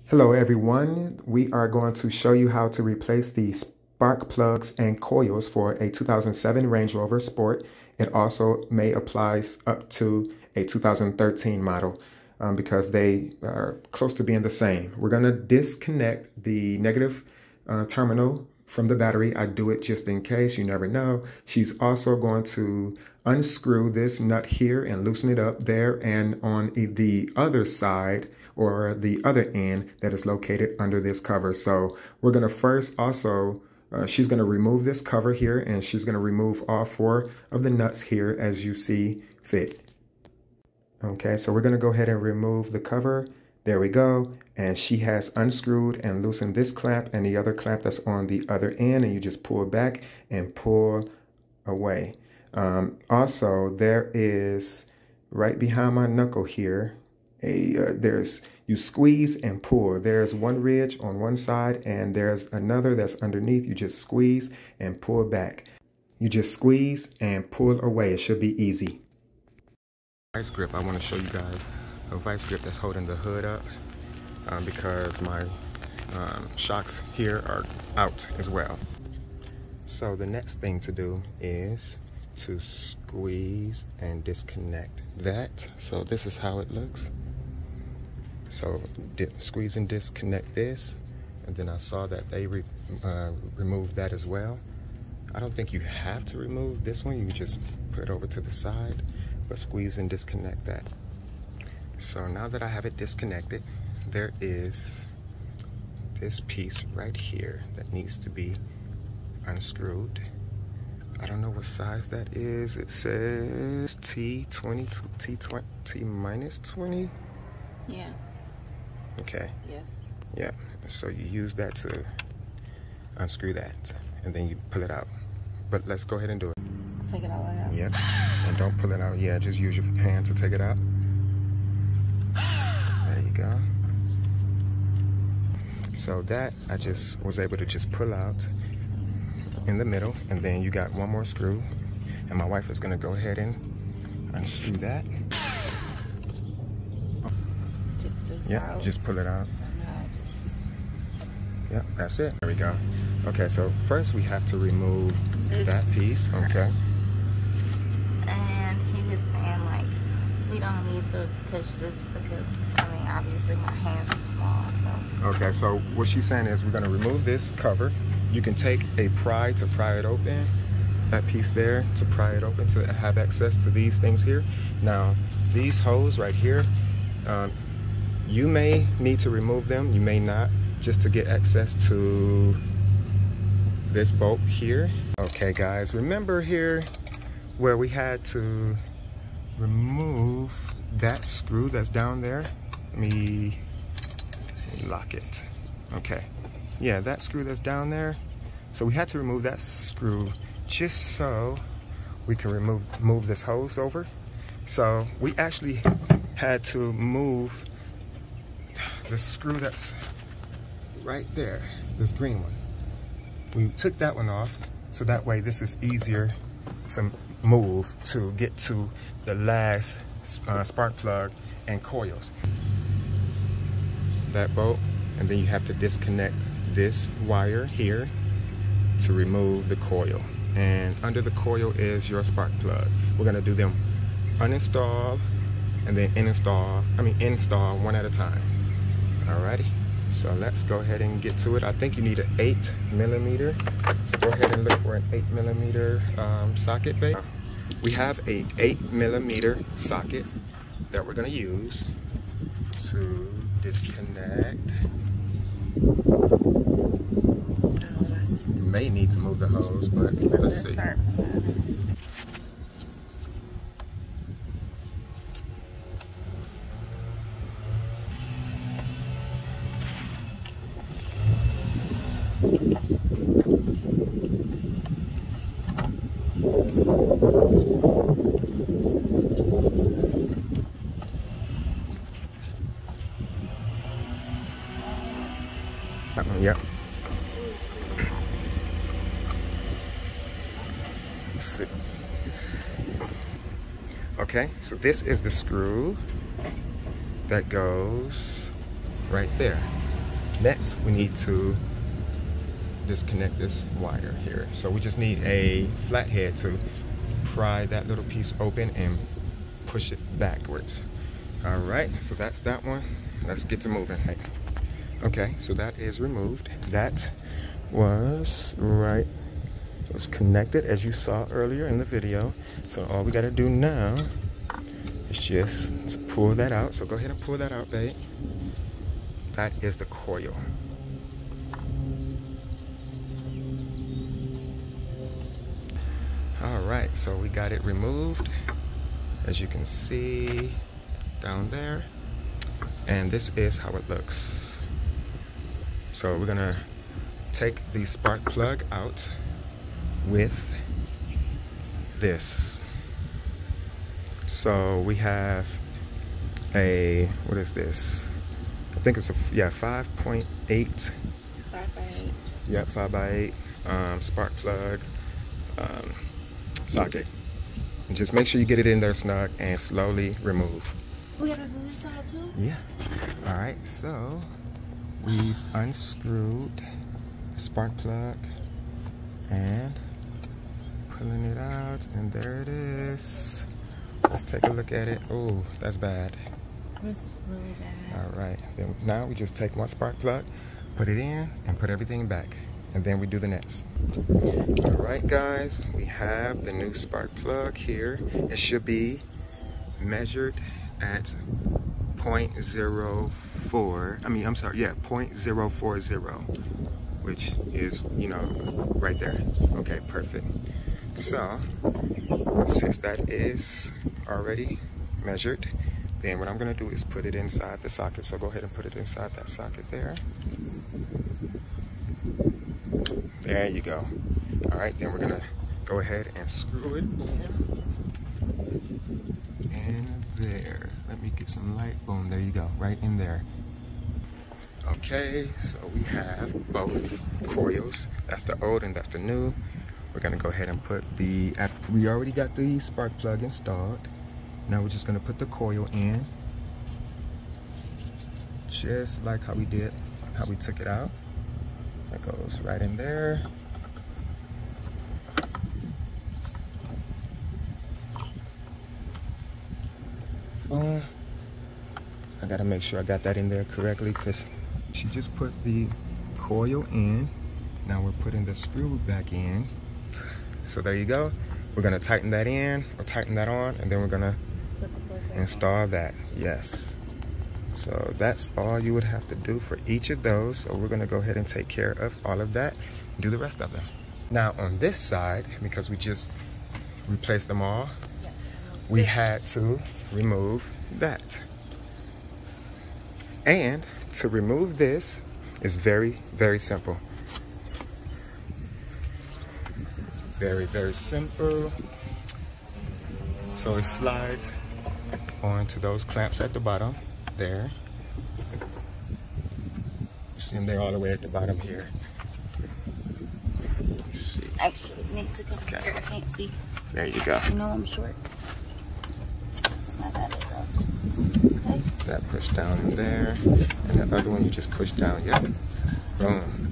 Hello everyone, we are going to show you how to replace the spark plugs and coils for a 2007 Range Rover Sport. It also may apply up to a 2013 model because they are close to being the same. We're going to disconnect the negative terminal from the battery. I do it just in case, you never know. She's also going to unscrew this nut here and loosen it up there and on the other side or the other end that is located under this cover. So we're going to first also, she's going to remove this cover here and she's going to remove all 4 of the nuts here as you see fit. Okay, so we're going to go ahead and remove the cover. There we go. And she has unscrewed and loosened this clamp and the other clamp that's on the other end, and you just pull back and pull away. Also, there is right behind my knuckle here, you squeeze and pull. There's one ridge on one side and there's another that's underneath. You just squeeze and pull back. You just squeeze and pull away. It should be easy. Vice grip, I want to show you guys a vice grip that's holding the hood up because my shocks here are out as well. So the next thing to do is to squeeze and disconnect that. So this is how it looks. So squeeze and disconnect this, and then I saw that they removed that as well. I don't think you have to remove this one, you just put it over to the side, but squeeze and disconnect that. So now that I have it disconnected, there is this piece right here that needs to be unscrewed. I don't know what size that is. It says T20, T minus 20? Yeah. Okay. Yes. Yeah. So you use that to unscrew that, and then you pull it out. But let's go ahead and do it. Take it all out. Yep. And don't pull it out. Yeah, just use your hand to take it out. There you go. So that I just was able to just pull out in the middle, and then you got one more screw, and my wife is going to go ahead and unscrew that. Yeah, just pull it out. Yeah, that's it. There we go. Okay, so first we have to remove that piece. Okay. And he was saying, like, we don't need to touch this because, I mean, obviously my hands are small, so. Okay, so what she's saying is we're going to remove this cover. You can take a pry to pry it open. That piece there to pry it open to have access to these things here. Now, these holes right here, you may need to remove them, you may not, just to get access to this bolt here. Okay guys, remember here where we had to remove that screw that's down there? Let me lock it. Okay, yeah, that screw that's down there. So we had to remove that screw just so we can move this hose over. So we actually had to move the screw that's right there, this green one. We took that one off, so that way this is easier to move to get to the last spark plug and coils. That bolt, and then you have to disconnect this wire here to remove the coil. And under the coil is your spark plug. We're gonna do them uninstall and then install one at a time. Alrighty, so let's go ahead and get to it. I think you need an 8mm. So go ahead and look for an 8mm socket, babe. We have a 8mm socket that we're gonna use to disconnect. You may need to move the hose, but let's see. Yep. Let's see. Okay, so this is the screw that goes right there. Next, we need to disconnect this wire here. So we just need a flathead to pry that little piece open and push it backwards. All right, so that's that one. Let's get to moving. Okay, so that is removed. That was right. So it's connected as you saw earlier in the video. So all we gotta do now is just to pull that out. So go ahead and pull that out, babe. That is the coil. All right, so we got it removed, as you can see down there. And this is how it looks. So we're gonna take the spark plug out with this. So we have a, what is this? I think it's a, yeah, 5.8. 5x8. Yeah, 5x8 spark plug socket. And just make sure you get it in there snug and slowly remove. We gotta do this side too? Yeah. All right, so we've unscrewed the spark plug and pulling it out, and there it is. Let's take a look at it. Oh, that's bad. It's really bad. All right, then now we just take one spark plug, put it in, and put everything back, and then we do the next. All right, guys, we have the new spark plug here. It should be measured at 0.04. I mean, I'm sorry, yeah, 0.040, which is, you know, right there. Okay, perfect. So, since that is already measured, then what I'm gonna do is put it inside the socket. So go ahead and put it inside that socket there. There you go. All right, then we're gonna go ahead and screw it in there. Let me get some light. Boom, there you go, right in there. Okay, so we have both coils. That's the old and that's the new. We're gonna go ahead and put the, we already got the spark plug installed. Now we're just gonna put the coil in, just like how we did, how we took it out. That goes right in there. Boom. I gotta make sure I got that in there correctly, because she just put the coil in. Now we're putting the screw back in. So there you go. We're gonna tighten that in, or tighten that on, and then we're gonna install that. Yes. So that's all you would have to do for each of those. So we're gonna go ahead and take care of all of that and do the rest of them. Now on this side, because we just replaced them all, we had to remove that. And to remove this is very, very simple. Very, very simple. So it slides onto those clamps at the bottom there. You see them there all the way at the bottom here. Let's see. Actually, need to come here. I can't see. There you go. You know I'm short. Okay. That push down in there, and the other one you just push down. Yep. Boom.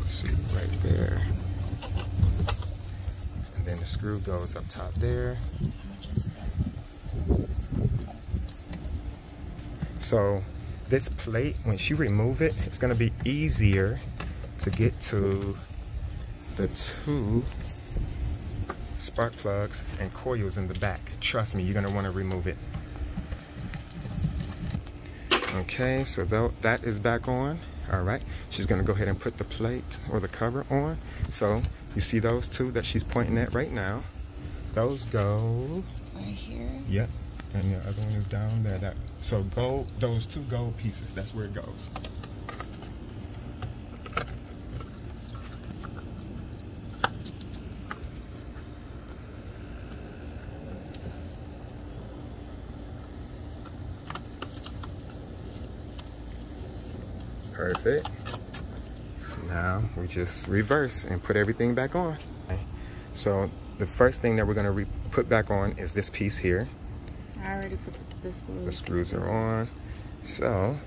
See, right there. And then the screw goes up top there. So this plate, once you remove it, it's going to be easier to get to the two spark plugs and coils in the back. Trust me, you're going to want to remove it. Okay, so that is back on. All right, she's going to go ahead and put the plate or the cover on. So you see those two that she's pointing at right now. Those go right here. Yep, and the other one is down there. So gold, those two gold pieces, that's where it goes. Perfect. Now we just reverse and put everything back on. Okay. So the first thing that we're going to put back on is this piece here. I already put the screws. The screws are on. So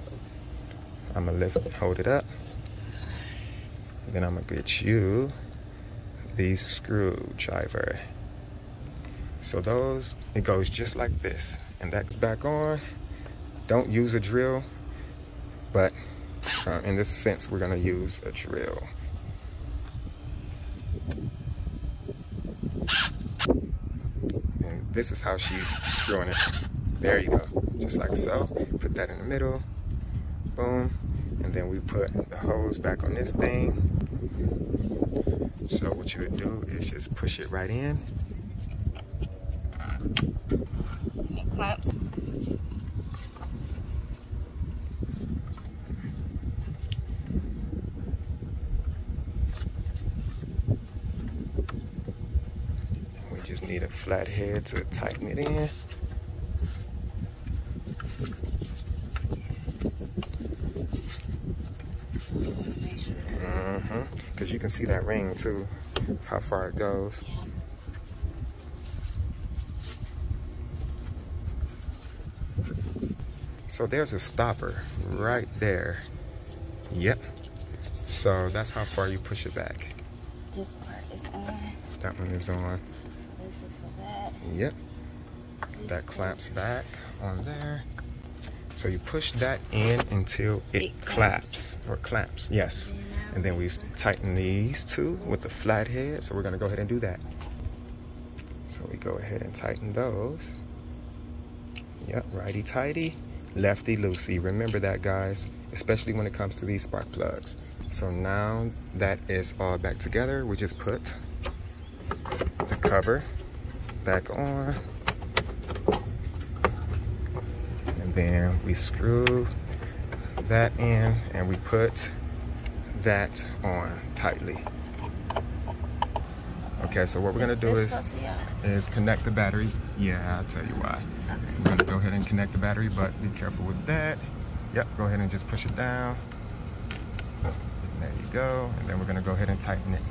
I'm gonna hold it up. Then I'm gonna get you the screwdriver. So those, it goes just like this, and that's back on. Don't use a drill, but in this sense, we're gonna use a drill. And this is how she's screwing it. There you go, just like so. Put that in the middle, boom, and then we put the hose back on this thing. So what you would do is just push it right in. It clamps. We just need a flat head to tighten it in. Because you can see that ring too, how far it goes. Yeah. So there's a stopper right there. Yep. So that's how far you push it back. This part is on. That one is on. This is for that. Yep. That clamps back on there. So you push that in until it clamps. Yes. And then we tighten these two with the flat head. So we're gonna go ahead and do that. So we go ahead and tighten those. Yep, righty tighty, lefty loosey. Remember that, guys, especially when it comes to these spark plugs. So now that is all back together, we just put the cover back on. And then we screw that in and we put that on tightly. Okay, so what we're gonna do is connect the battery. Yeah, I'll tell you why. Okay. We're gonna go ahead and connect the battery, but be careful with that. Yep, go ahead and just push it down. And there you go. And then we're gonna go ahead and tighten it.